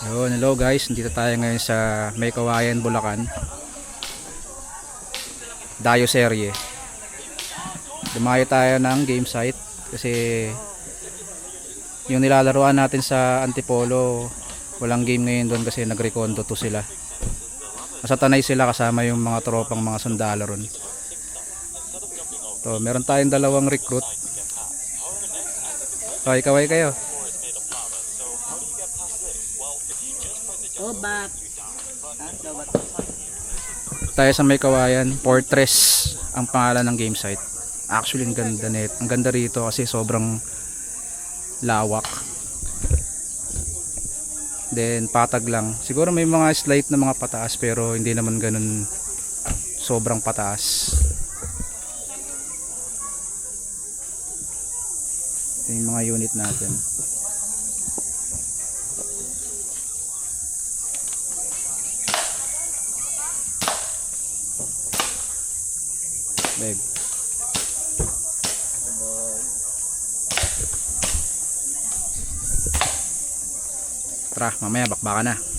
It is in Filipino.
Yun, hello guys, nandito tayo ngayon sa May Kawayan, Bulacan. Dayo serye. Dumayo tayo ng game site kasi yung nilalaruan natin sa Antipolo, walang game ngayon doon kasi nagrekondo to sila. Nasa Tanay sila kasama yung mga tropang mga sundalo ron. To, meron tayong dalawang recruit. Kaway-kaway kayo. Obat. Tayo sa May Kawayan, Fortress ang pangalan ng game site. Actually, ang ganda net. Ang ganda rito kasi sobrang lawak. Then patag lang. Siguro may mga slight na mga pataas pero hindi naman ganun sobrang pataas. Ito yung mga unit natin. Babe. Tara, mamaya bakbakan na.